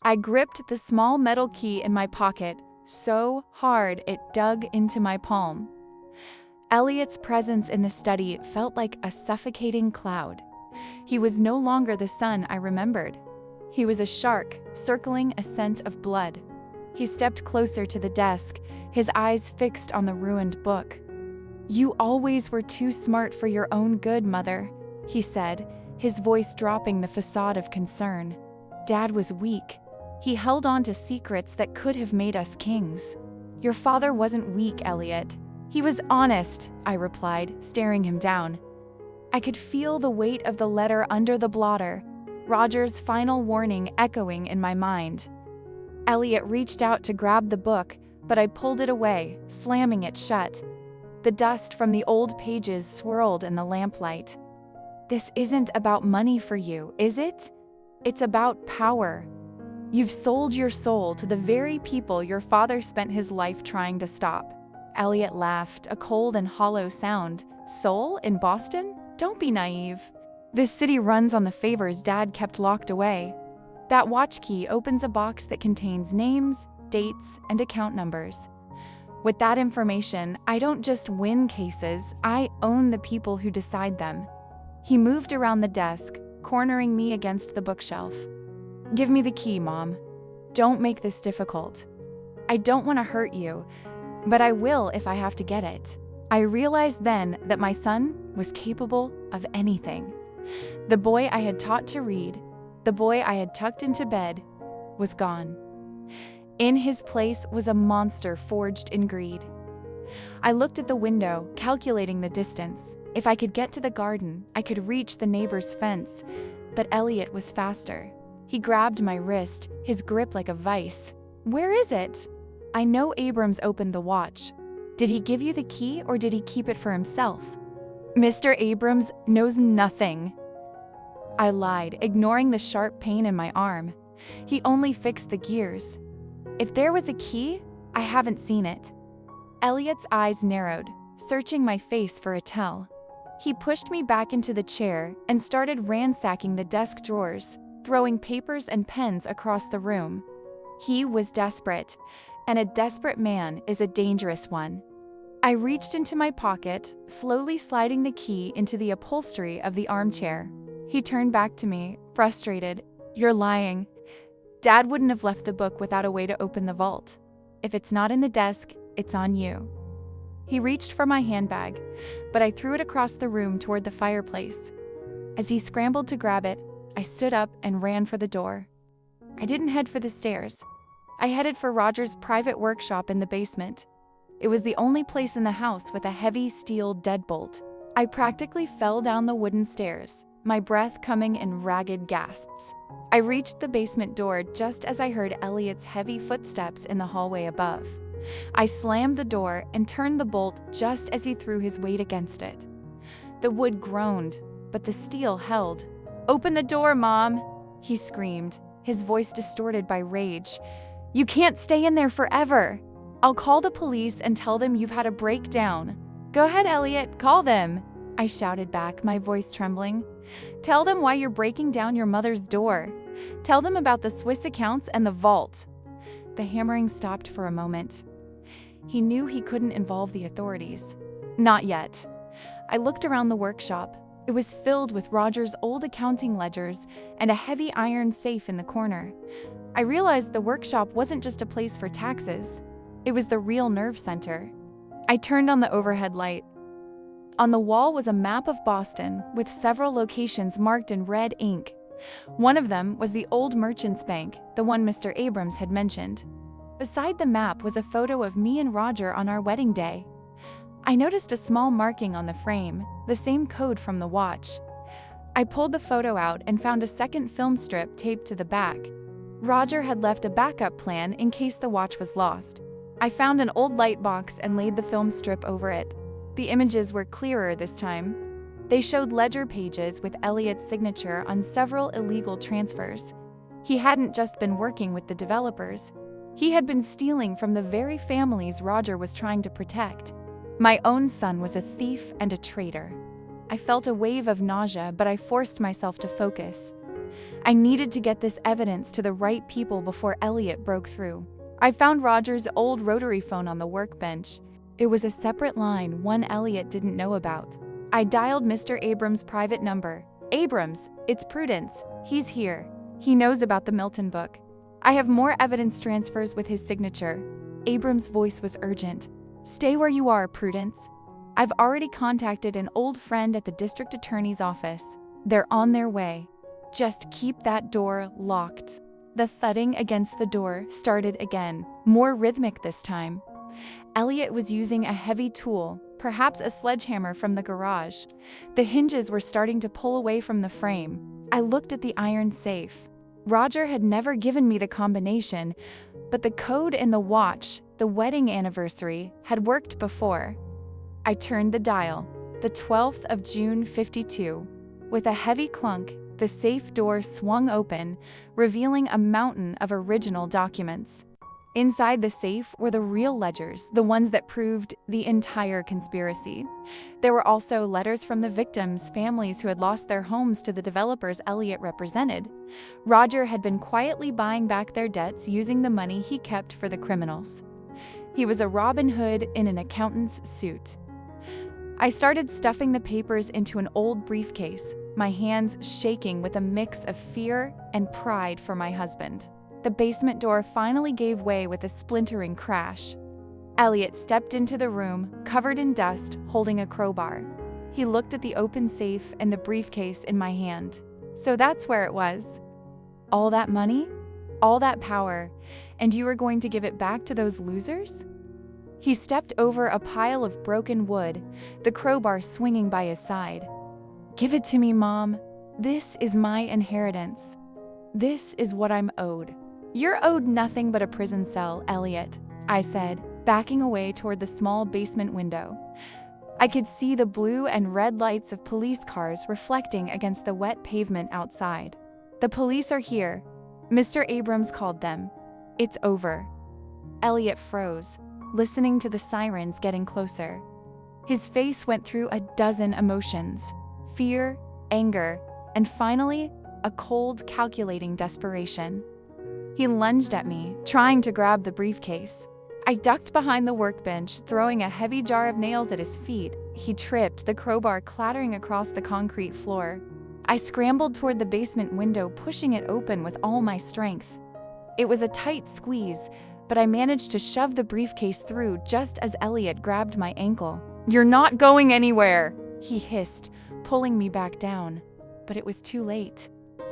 I gripped the small metal key in my pocket so hard it dug into my palm. Elliot's presence in the study felt like a suffocating cloud. He was no longer the son I remembered. He was a shark circling a scent of blood. He stepped closer to the desk, his eyes fixed on the ruined book. "You always were too smart for your own good, Mother," he said, his voice dropping the facade of concern. "Dad was weak. He held on to secrets that could have made us kings." "Your father wasn't weak, Elliot. He was honest," I replied, staring him down. I could feel the weight of the letter under the blotter, Roger's final warning echoing in my mind. Elliot reached out to grab the book, but I pulled it away, slamming it shut. The dust from the old pages swirled in the lamplight. "This isn't about money for you, is it? It's about power. You've sold your soul to the very people your father spent his life trying to stop." Elliot laughed, a cold and hollow sound. "Soul in Boston? Don't be naive. This city runs on the favors Dad kept locked away. That watch key opens a box that contains names, dates, and account numbers. With that information, I don't just win cases, I own the people who decide them." He moved around the desk, cornering me against the bookshelf. "Give me the key, Mom. Don't make this difficult. I don't want to hurt you, but I will if I have to get it." I realized then that my son was capable of anything. The boy I had taught to read, the boy I had tucked into bed, was gone. In his place was a monster forged in greed. I looked at the window, calculating the distance. If I could get to the garden, I could reach the neighbor's fence, but Elliot was faster. He grabbed my wrist, his grip like a vice. "Where is it?" "I know Abrams opened the watch. Did he give you the key or did he keep it for himself?" "Mr. Abrams knows nothing." I lied, ignoring the sharp pain in my arm. "He only fixed the gears. If there was a key, I haven't seen it." Elliot's eyes narrowed, searching my face for a tell. He pushed me back into the chair and started ransacking the desk drawers, throwing papers and pens across the room. He was desperate, and a desperate man is a dangerous one. I reached into my pocket, slowly sliding the key into the upholstery of the armchair. He turned back to me, frustrated. "You're lying. Dad wouldn't have left the book without a way to open the vault. If it's not in the desk, it's on you." He reached for my handbag, but I threw it across the room toward the fireplace. As he scrambled to grab it, I stood up and ran for the door. I didn't head for the stairs. I headed for Roger's private workshop in the basement. It was the only place in the house with a heavy steel deadbolt. I practically fell down the wooden stairs, my breath coming in ragged gasps. I reached the basement door just as I heard Elliot's heavy footsteps in the hallway above. I slammed the door and turned the bolt just as he threw his weight against it. The wood groaned, but the steel held. "Open the door, Mom!" he screamed, his voice distorted by rage. "You can't stay in there forever. I'll call the police and tell them you've had a breakdown." "Go ahead, Elliot, call them," I shouted back, my voice trembling. "Tell them why you're breaking down your mother's door. Tell them about the Swiss accounts and the vault." The hammering stopped for a moment. He knew he couldn't involve the authorities. Not yet. I looked around the workshop. It was filled with Roger's old accounting ledgers and a heavy iron safe in the corner. I realized the workshop wasn't just a place for taxes. It was the real nerve center. I turned on the overhead light. On the wall was a map of Boston with several locations marked in red ink. One of them was the old Merchants Bank, the one Mr. Abrams had mentioned. Beside the map was a photo of me and Roger on our wedding day. I noticed a small marking on the frame, the same code from the watch. I pulled the photo out and found a second film strip taped to the back. Roger had left a backup plan in case the watch was lost. I found an old light box and laid the film strip over it. The images were clearer this time. They showed ledger pages with Elliot's signature on several illegal transfers. He hadn't just been working with the developers. He had been stealing from the very families Roger was trying to protect. My own son was a thief and a traitor. I felt a wave of nausea, but I forced myself to focus. I needed to get this evidence to the right people before Elliot broke through. I found Roger's old rotary phone on the workbench. It was a separate line, one Elliot didn't know about. I dialed Mr. Abrams' private number. "Abrams, it's Prudence. He's here. He knows about the Milton book. I have more evidence transfers with his signature." Abrams' voice was urgent. "Stay where you are, Prudence. I've already contacted an old friend at the district attorney's office. They're on their way. Just keep that door locked." The thudding against the door started again, more rhythmic this time. Elliot was using a heavy tool, perhaps a sledgehammer from the garage. The hinges were starting to pull away from the frame. I looked at the iron safe. Roger had never given me the combination, but the code in the watch, the wedding anniversary, had worked before. I turned the dial. The 12th of June, 52. With a heavy clunk, the safe door swung open, revealing a mountain of original documents. Inside the safe were the real ledgers, the ones that proved the entire conspiracy. There were also letters from the victims' families who had lost their homes to the developers Elliot represented. Roger had been quietly buying back their debts using the money he kept for the criminals. He was a Robin Hood in an accountant's suit. I started stuffing the papers into an old briefcase, my hands shaking with a mix of fear and pride for my husband. The basement door finally gave way with a splintering crash. Elliot stepped into the room, covered in dust, holding a crowbar. He looked at the open safe and the briefcase in my hand. "So that's where it was. All that money, all that power, and you were going to give it back to those losers?" He stepped over a pile of broken wood, the crowbar swinging by his side. "Give it to me, Mom. This is my inheritance. This is what I'm owed." "You're owed nothing but a prison cell, Elliot," I said, backing away toward the small basement window. I could see the blue and red lights of police cars reflecting against the wet pavement outside. "The police are here. Mr. Abrams called them. It's over." Elliot froze, listening to the sirens getting closer. His face went through a dozen emotions: fear, anger, and finally, a cold, calculating desperation. He lunged at me, trying to grab the briefcase. I ducked behind the workbench, throwing a heavy jar of nails at his feet. He tripped, the crowbar clattering across the concrete floor. I scrambled toward the basement window, pushing it open with all my strength. It was a tight squeeze, but I managed to shove the briefcase through just as Elliot grabbed my ankle. "You're not going anywhere," he hissed, pulling me back down. But it was too late.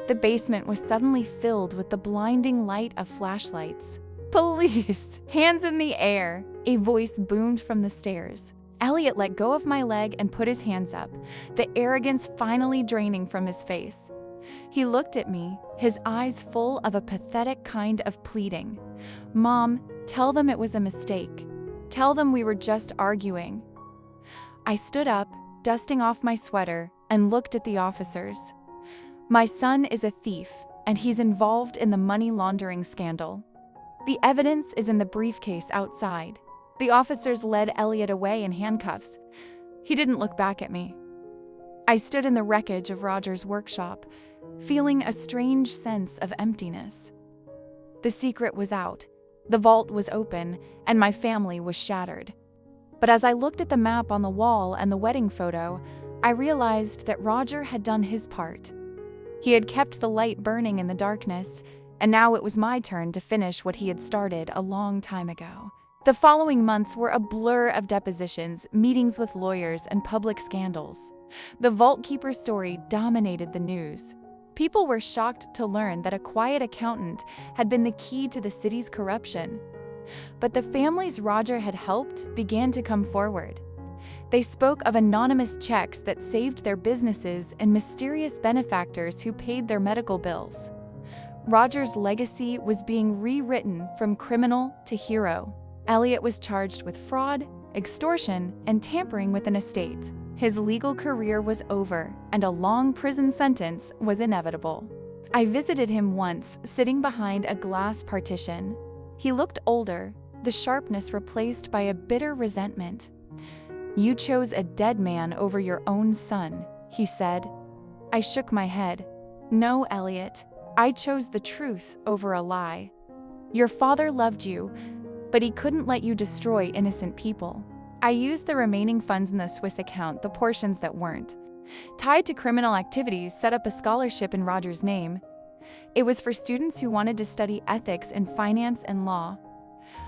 The basement was suddenly filled with the blinding light of flashlights. "Police! Hands in the air!" a voice boomed from the stairs. Elliot let go of my leg and put his hands up, the arrogance finally draining from his face. He looked at me, his eyes full of a pathetic kind of pleading. "Mom, tell them it was a mistake. Tell them we were just arguing." I stood up, dusting off my sweater, and looked at the officers. "My son is a thief, and he's involved in the money laundering scandal. The evidence is in the briefcase outside." The officers led Elliot away in handcuffs. He didn't look back at me. I stood in the wreckage of Roger's workshop, feeling a strange sense of emptiness. The secret was out, the vault was open, and my family was shattered. But as I looked at the map on the wall and the wedding photo, I realized that Roger had done his part. He had kept the light burning in the darkness, and now it was my turn to finish what he had started a long time ago. The following months were a blur of depositions, meetings with lawyers, and public scandals. The Vault Keeper story dominated the news. People were shocked to learn that a quiet accountant had been the key to the city's corruption. But the families Roger had helped began to come forward. They spoke of anonymous checks that saved their businesses and mysterious benefactors who paid their medical bills. Roger's legacy was being rewritten from criminal to hero. Elliot was charged with fraud, extortion, and tampering with an estate. His legal career was over, and a long prison sentence was inevitable. I visited him once, sitting behind a glass partition. He looked older, the sharpness replaced by a bitter resentment. "You chose a dead man over your own son," he said. I shook my head. No, Elliot. I chose the truth over a lie. Your father loved you, but he couldn't let you destroy innocent people. I used the remaining funds in the Swiss account, the portions that weren't tied to criminal activities, set up a scholarship in Roger's name. It was for students who wanted to study ethics and finance and law.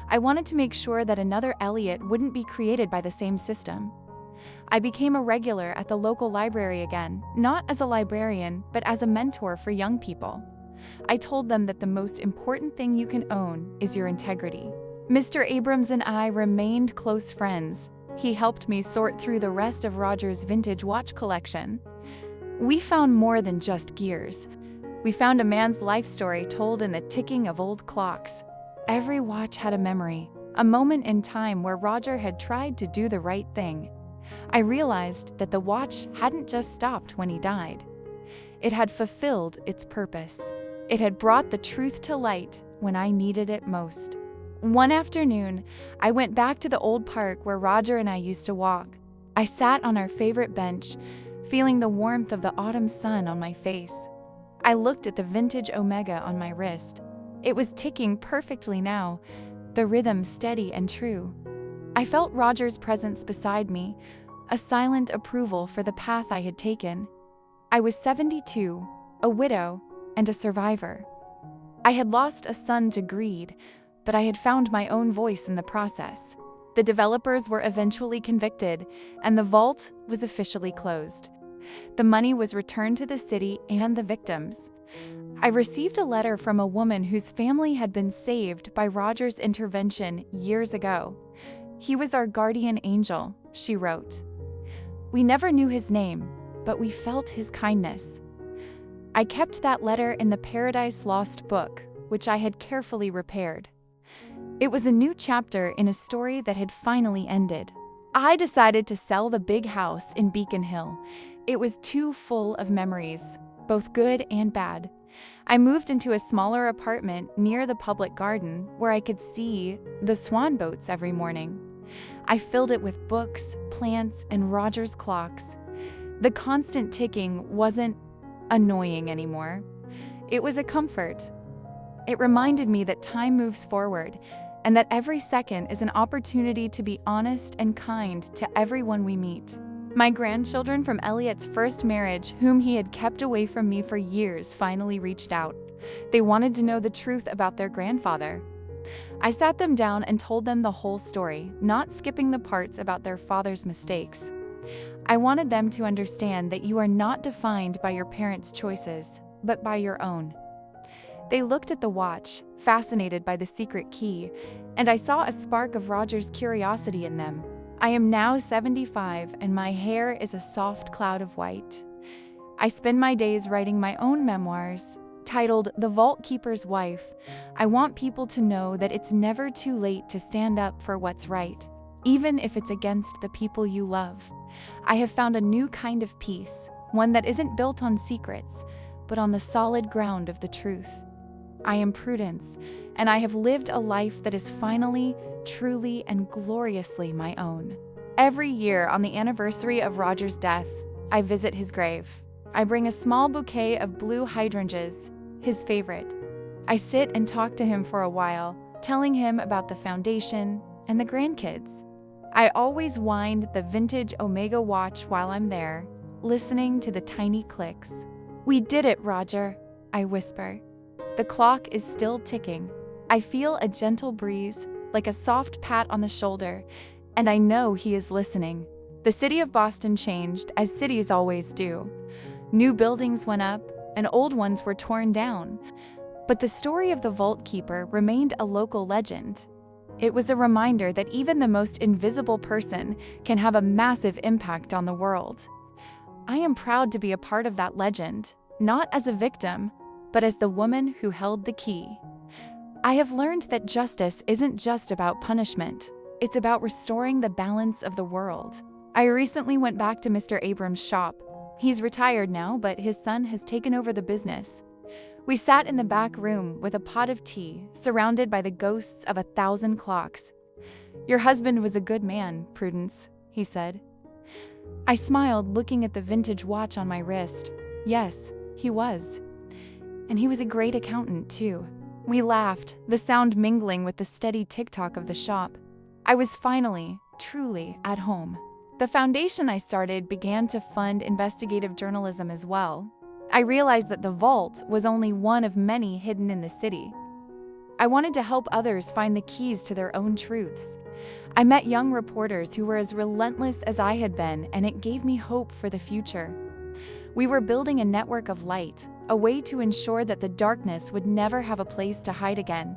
I wanted to make sure that another Elliot wouldn't be created by the same system. I became a regular at the local library again, not as a librarian, but as a mentor for young people. I told them that the most important thing you can own is your integrity. Mr. Abrams and I remained close friends. He helped me sort through the rest of Roger's vintage watch collection. We found more than just gears. We found a man's life story told in the ticking of old clocks. Every watch had a memory, a moment in time where Roger had tried to do the right thing. I realized that the watch hadn't just stopped when he died. It had fulfilled its purpose. It had brought the truth to light when I needed it most. One afternoon, I went back to the old park where Roger and I used to walk. I sat on our favorite bench, feeling the warmth of the autumn sun on my face. I looked at the vintage Omega on my wrist. It was ticking perfectly now, the rhythm steady and true. I felt Roger's presence beside me, a silent approval for the path I had taken. I was 72, a widow, and a survivor. I had lost a son to greed, but I had found my own voice in the process. The developers were eventually convicted, and the vault was officially closed. The money was returned to the city and the victims. I received a letter from a woman whose family had been saved by Roger's intervention years ago. He was our guardian angel, she wrote. We never knew his name, but we felt his kindness. I kept that letter in the Paradise Lost book, which I had carefully repaired. It was a new chapter in a story that had finally ended. I decided to sell the big house in Beacon Hill. It was too full of memories, both good and bad. I moved into a smaller apartment near the public garden where I could see the swan boats every morning. I filled it with books, plants, and Roger's clocks. The constant ticking wasn't annoying anymore. It was a comfort. It reminded me that time moves forward and that every second is an opportunity to be honest and kind to everyone we meet. My grandchildren from Elliot's first marriage, whom he had kept away from me for years, finally reached out. They wanted to know the truth about their grandfather. I sat them down and told them the whole story, not skipping the parts about their father's mistakes. I wanted them to understand that you are not defined by your parents' choices, but by your own. They looked at the watch, fascinated by the secret key, and I saw a spark of Roger's curiosity in them. I am now 75, and my hair is a soft cloud of white. I spend my days writing my own memoirs, titled The Vault Keeper's Wife. I want people to know that it's never too late to stand up for what's right, even if it's against the people you love. I have found a new kind of peace, one that isn't built on secrets, but on the solid ground of the truth. I am Prudence, and I have lived a life that is finally, truly, and gloriously my own. Every year on the anniversary of Roger's death, I visit his grave. I bring a small bouquet of blue hydrangeas, his favorite. I sit and talk to him for a while, telling him about the foundation and the grandkids. I always wind the vintage Omega watch while I'm there, listening to the tiny clicks. We did it, Roger, I whisper. The clock is still ticking. I feel a gentle breeze, like a soft pat on the shoulder, and I know he is listening. The city of Boston changed, as cities always do. New buildings went up, and old ones were torn down. But the story of the Vault Keeper remained a local legend. It was a reminder that even the most invisible person can have a massive impact on the world. I am proud to be a part of that legend, not as a victim, but as the woman who held the key. I have learned that justice isn't just about punishment. It's about restoring the balance of the world. I recently went back to Mr. Abrams' shop. He's retired now, but his son has taken over the business. We sat in the back room with a pot of tea, surrounded by the ghosts of 1,000 clocks. Your husband was a good man, Prudence, he said. I smiled, looking at the vintage watch on my wrist. Yes, he was. And he was a great accountant, too. We laughed, the sound mingling with the steady tick-tock of the shop. I was finally, truly at home. The foundation I started began to fund investigative journalism as well. I realized that the vault was only one of many hidden in the city. I wanted to help others find the keys to their own truths. I met young reporters who were as relentless as I had been, and it gave me hope for the future. We were building a network of light, a way to ensure that the darkness would never have a place to hide again.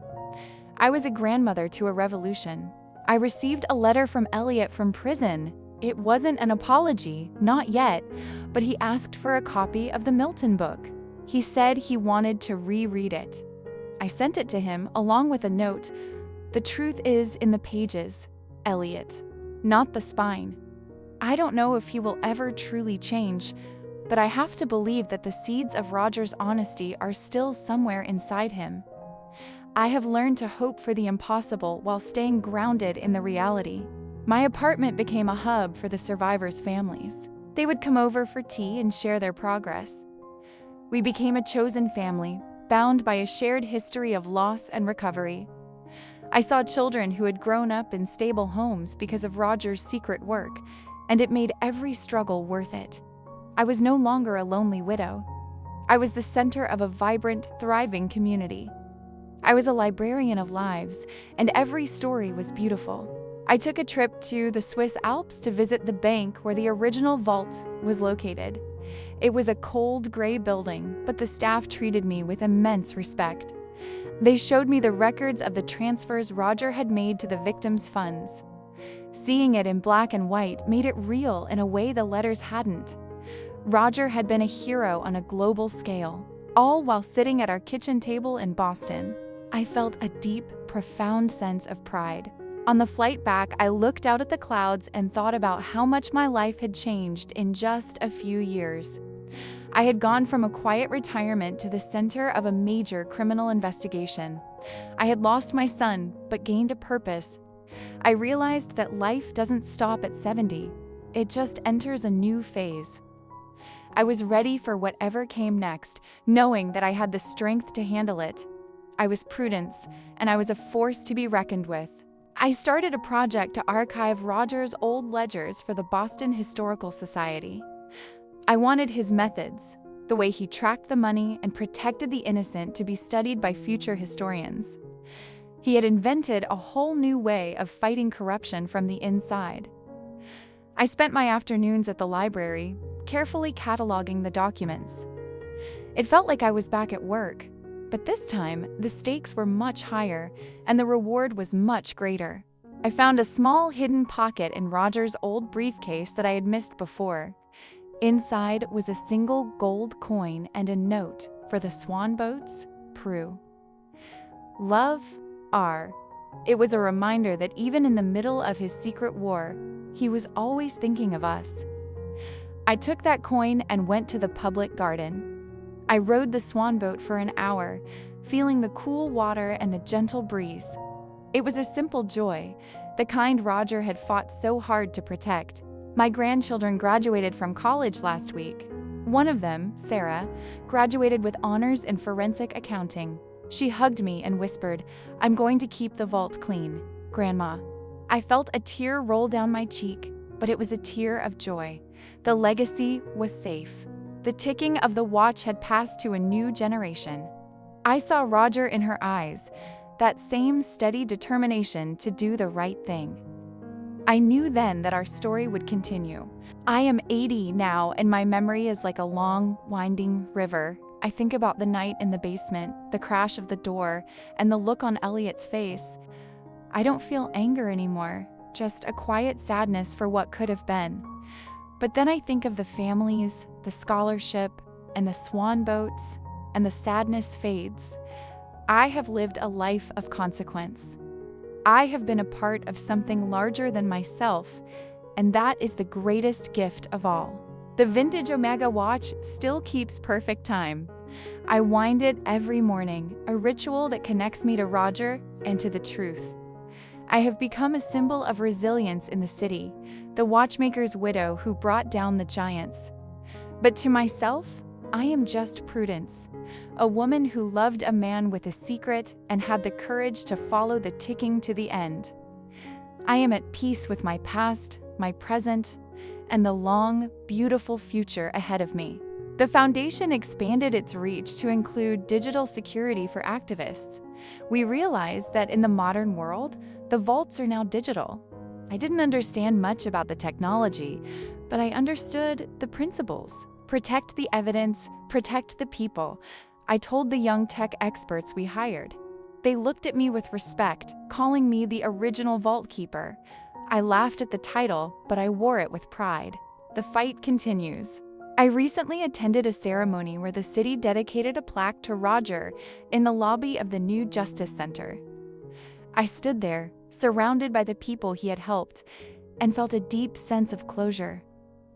I was a grandmother to a revolution. I received a letter from Elliot from prison. It wasn't an apology, not yet, but he asked for a copy of the Milton book. He said he wanted to reread it. I sent it to him along with a note. The truth is in the pages, Elliot, not the spine. I don't know if he will ever truly change, but I have to believe that the seeds of Roger's honesty are still somewhere inside him. I have learned to hope for the impossible while staying grounded in the reality. My apartment became a hub for the survivors' families. They would come over for tea and share their progress. We became a chosen family, bound by a shared history of loss and recovery. I saw children who had grown up in stable homes because of Roger's secret work, and it made every struggle worth it. I was no longer a lonely widow. I was the center of a vibrant, thriving community. I was a librarian of lives, and every story was beautiful. I took a trip to the Swiss Alps to visit the bank where the original vault was located. It was a cold, gray building, but the staff treated me with immense respect. They showed me the records of the transfers Roger had made to the victims' funds. Seeing it in black and white made it real in a way the letters hadn't. Roger had been a hero on a global scale, all while sitting at our kitchen table in Boston. I felt a deep, profound sense of pride. On the flight back, I looked out at the clouds and thought about how much my life had changed in just a few years. I had gone from a quiet retirement to the center of a major criminal investigation. I had lost my son, but gained a purpose. I realized that life doesn't stop at 70. It just enters a new phase. I was ready for whatever came next, knowing that I had the strength to handle it. I was Prudence, and I was a force to be reckoned with. I started a project to archive Roger's old ledgers for the Boston Historical Society. I wanted his methods, the way he tracked the money and protected the innocent, to be studied by future historians. He had invented a whole new way of fighting corruption from the inside. I spent my afternoons at the library, carefully cataloging the documents. It felt like I was back at work. But this time, the stakes were much higher, and the reward was much greater. I found a small hidden pocket in Roger's old briefcase that I had missed before. Inside was a single gold coin and a note for the Swan Boats, Prue. Love, R. It was a reminder that even in the middle of his secret war, he was always thinking of us. I took that coin and went to the public garden. I rode the swan boat for an hour, feeling the cool water and the gentle breeze. It was a simple joy, the kind Roger had fought so hard to protect. My grandchildren graduated from college last week. One of them, Sarah, graduated with honors in forensic accounting. She hugged me and whispered, "I'm going to keep the vault clean, Grandma." I felt a tear roll down my cheek, but it was a tear of joy. The legacy was safe. The ticking of the watch had passed to a new generation. I saw Roger in her eyes, that same steady determination to do the right thing. I knew then that our story would continue. I am 80 now, and my memory is like a long, winding river. I think about the night in the basement, the crash of the door, and the look on Elliot's face. I don't feel anger anymore, just a quiet sadness for what could have been. But then I think of the families, the scholarship, and the swan boats, and the sadness fades. I have lived a life of consequence. I have been a part of something larger than myself, and that is the greatest gift of all. The vintage Omega watch still keeps perfect time. I wind it every morning, a ritual that connects me to Roger and to the truth. I have become a symbol of resilience in the city, the watchmaker's widow who brought down the giants. But to myself, I am just Prudence, a woman who loved a man with a secret and had the courage to follow the ticking to the end. I am at peace with my past, my present, and the long, beautiful future ahead of me. The foundation expanded its reach to include digital security for activists. We realized that in the modern world, the vaults are now digital. I didn't understand much about the technology, but I understood the principles. Protect the evidence, protect the people, I told the young tech experts we hired. They looked at me with respect, calling me the original vault keeper. I laughed at the title, but I wore it with pride. The fight continues. I recently attended a ceremony where the city dedicated a plaque to Roger in the lobby of the new Justice Center. I stood there, surrounded by the people he had helped, and felt a deep sense of closure.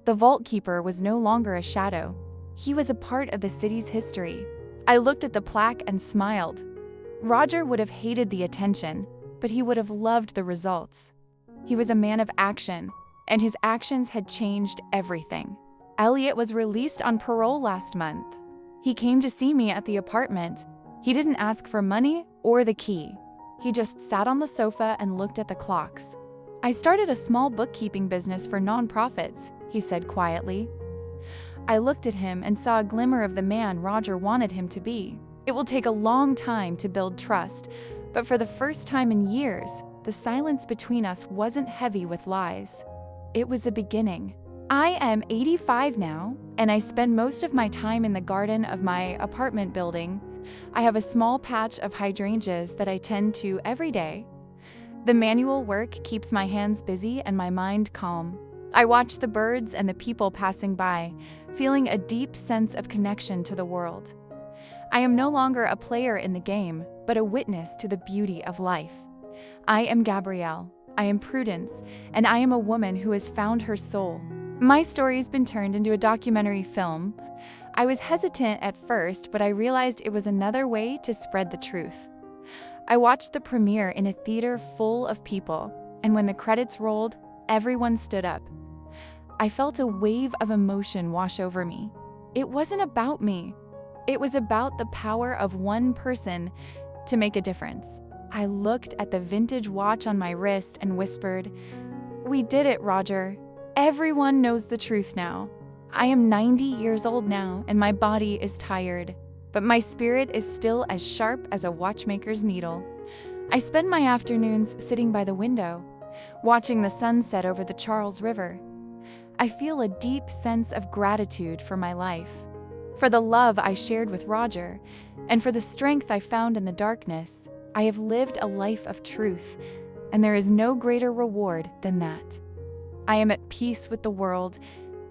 The vault keeper was no longer a shadow. He was a part of the city's history. I looked at the plaque and smiled. Roger would have hated the attention, but he would have loved the results. He was a man of action, and his actions had changed everything. Elliot was released on parole last month. He came to see me at the apartment. He didn't ask for money or the key. He just sat on the sofa and looked at the clocks. I started a small bookkeeping business for nonprofits, he said quietly. I looked at him and saw a glimmer of the man Roger wanted him to be. It will take a long time to build trust, but for the first time in years, the silence between us wasn't heavy with lies. It was a beginning. I am 85 now, and I spend most of my time in the garden of my apartment building. I have a small patch of hydrangeas that I tend to every day. The manual work keeps my hands busy and my mind calm. I watch the birds and the people passing by, feeling a deep sense of connection to the world. I am no longer a player in the game, but a witness to the beauty of life. I am Gabrielle, I am Prudence, and I am a woman who has found her soul. My story's been turned into a documentary film. I was hesitant at first, but I realized it was another way to spread the truth. I watched the premiere in a theater full of people, and when the credits rolled, everyone stood up. I felt a wave of emotion wash over me. It wasn't about me. It was about the power of one person to make a difference. I looked at the vintage watch on my wrist and whispered, "We did it, Roger. Everyone knows the truth now." I am 90 years old now, and my body is tired, but my spirit is still as sharp as a watchmaker's needle. I spend my afternoons sitting by the window, watching the sunset over the Charles River. I feel a deep sense of gratitude for my life, for the love I shared with Roger, and for the strength I found in the darkness. I have lived a life of truth, and there is no greater reward than that. I am at peace with the world,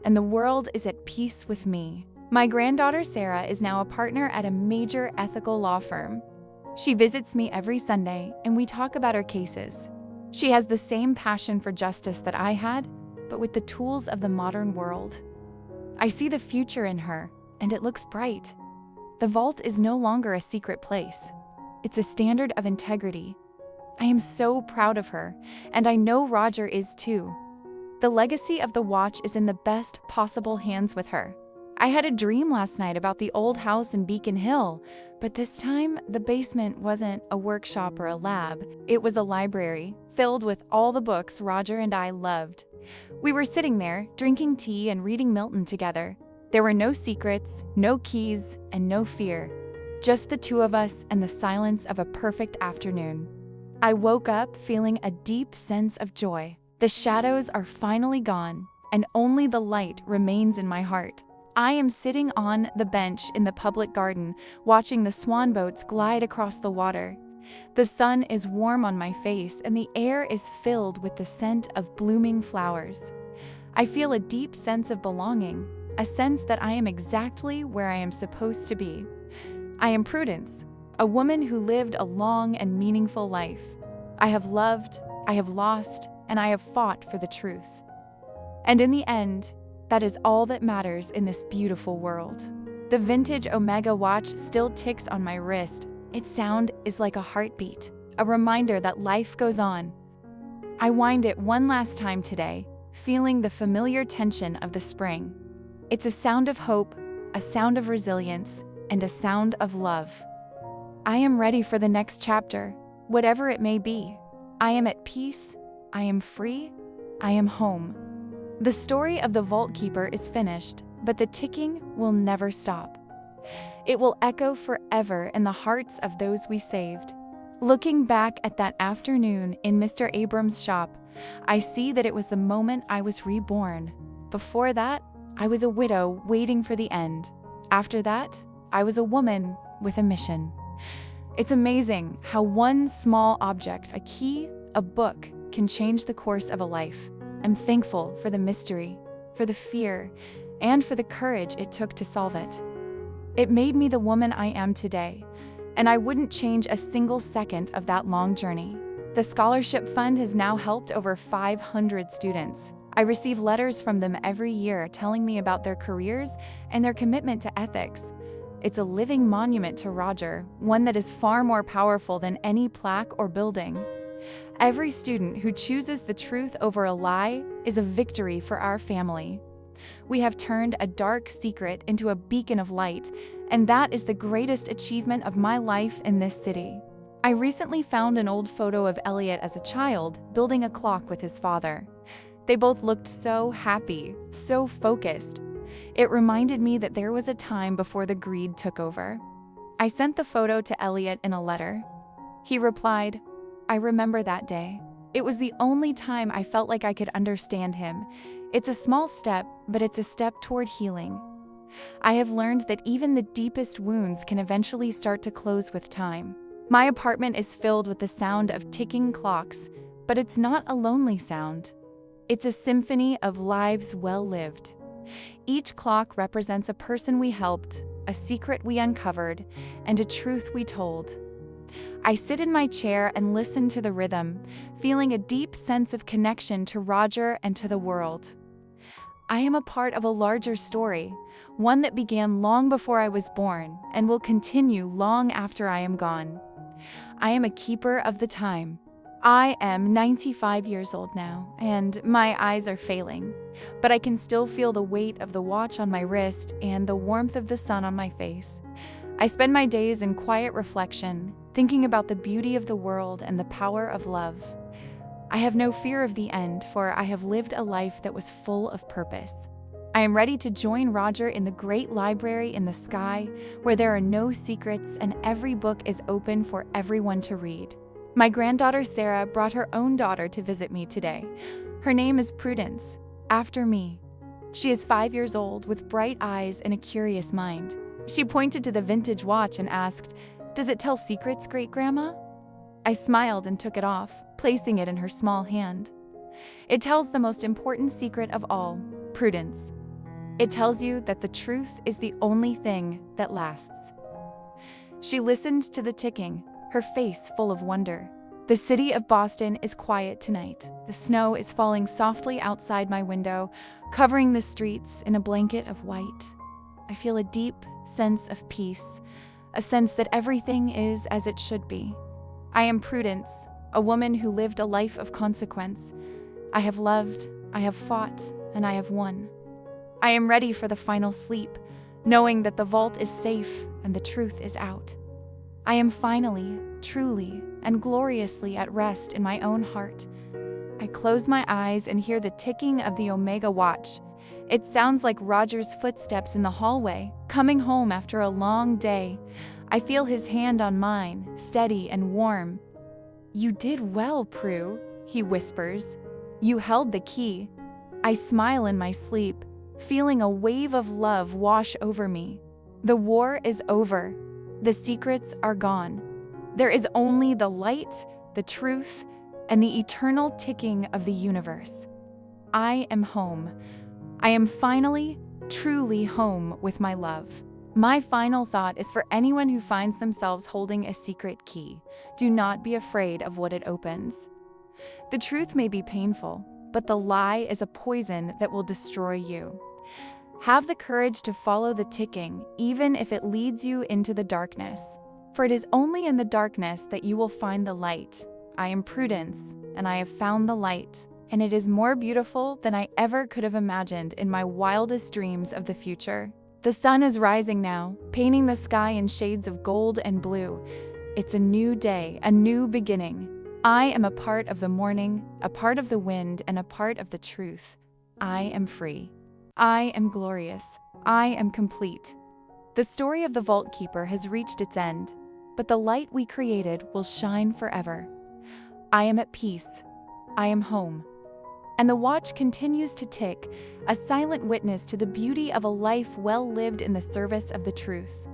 and the world is at peace with me. My granddaughter Sarah is now a partner at a major ethical law firm. She visits me every Sunday, and we talk about her cases. She has the same passion for justice that I had, but with the tools of the modern world. I see the future in her, and it looks bright. The vault is no longer a secret place. It's a standard of integrity. I am so proud of her, and I know Roger is too. The legacy of the watch is in the best possible hands with her. I had a dream last night about the old house in Beacon Hill, but this time the basement wasn't a workshop or a lab. It was a library filled with all the books Roger and I loved. We were sitting there, drinking tea and reading Milton together. There were no secrets, no keys, and no fear. Just the two of us and the silence of a perfect afternoon. I woke up feeling a deep sense of joy. The shadows are finally gone, and only the light remains in my heart. I am sitting on the bench in the public garden, watching the swan boats glide across the water. The sun is warm on my face, and the air is filled with the scent of blooming flowers. I feel a deep sense of belonging, a sense that I am exactly where I am supposed to be. I am Prudence, a woman who lived a long and meaningful life. I have loved, I have lost, and I have fought for the truth. And in the end, that is all that matters in this beautiful world. The vintage Omega watch still ticks on my wrist. Its sound is like a heartbeat, a reminder that life goes on. I wind it one last time today, feeling the familiar tension of the spring. It's a sound of hope, a sound of resilience, and a sound of love. I am ready for the next chapter, whatever it may be. I am at peace, I am free, I am home. The story of the Vault Keeper is finished, but the ticking will never stop. It will echo forever in the hearts of those we saved. Looking back at that afternoon in Mr. Abrams' shop, I see that it was the moment I was reborn. Before that, I was a widow waiting for the end. After that, I was a woman with a mission. It's amazing how one small object, a key, a book, can change the course of a life. I'm thankful for the mystery, for the fear, and for the courage it took to solve it. It made me the woman I am today, and I wouldn't change a single second of that long journey. The scholarship fund has now helped over 500 students. I receive letters from them every year telling me about their careers and their commitment to ethics. It's a living monument to Roger, one that is far more powerful than any plaque or building. Every student who chooses the truth over a lie is a victory for our family. We have turned a dark secret into a beacon of light, and that is the greatest achievement of my life in this city. I recently found an old photo of Elliot as a child, building a clock with his father. They both looked so happy, so focused. It reminded me that there was a time before the greed took over. I sent the photo to Elliot in a letter. He replied, "I remember that day. It was the only time I felt like I could understand him. It's a small step, but it's a step toward healing. I have learned that even the deepest wounds can eventually start to close with time." My apartment is filled with the sound of ticking clocks, but it's not a lonely sound. It's a symphony of lives well lived. Each clock represents a person we helped, a secret we uncovered, and a truth we told. I sit in my chair and listen to the rhythm, feeling a deep sense of connection to Roger and to the world. I am a part of a larger story, one that began long before I was born and will continue long after I am gone. I am a keeper of the time. I am 95 years old now, and my eyes are failing, but I can still feel the weight of the watch on my wrist and the warmth of the sun on my face. I spend my days in quiet reflection, thinking about the beauty of the world and the power of love. I have no fear of the end, for I have lived a life that was full of purpose. I am ready to join Roger in the great library in the sky, where there are no secrets and every book is open for everyone to read. My granddaughter Sarah brought her own daughter to visit me today. Her name is Prudence, after me. She is 5 years old with bright eyes and a curious mind. She pointed to the vintage watch and asked, "Does it tell secrets, Great-Grandma?" I smiled and took it off, placing it in her small hand. "It tells the most important secret of all, Prudence. It tells you that the truth is the only thing that lasts." She listened to the ticking, her face full of wonder. The city of Boston is quiet tonight. The snow is falling softly outside my window, covering the streets in a blanket of white. I feel a deep sense of peace, a sense that everything is as it should be. I am Prudence, a woman who lived a life of consequence. I have loved, I have fought, and I have won. I am ready for the final sleep, knowing that the vault is safe and the truth is out. I am finally, truly, and gloriously at rest in my own heart. I close my eyes and hear the ticking of the Omega watch. It sounds like Roger's footsteps in the hallway, coming home after a long day. I feel his hand on mine, steady and warm. "You did well, Prue," he whispers. "You held the key." I smile in my sleep, feeling a wave of love wash over me. The war is over. The secrets are gone. There is only the light, the truth, and the eternal ticking of the universe. I am home. I am finally, truly home with my love. My final thought is for anyone who finds themselves holding a secret key. Do not be afraid of what it opens. The truth may be painful, but the lie is a poison that will destroy you. Have the courage to follow the ticking, even if it leads you into the darkness. For it is only in the darkness that you will find the light. I am Prudence, and I have found the light, and it is more beautiful than I ever could have imagined in my wildest dreams of the future. The sun is rising now, painting the sky in shades of gold and blue. It's a new day, a new beginning. I am a part of the morning, a part of the wind, and a part of the truth. I am free. I am glorious. I am complete. The story of the Vault Keeper has reached its end, but the light we created will shine forever. I am at peace. I am home. And the watch continues to tick, a silent witness to the beauty of a life well lived in the service of the truth.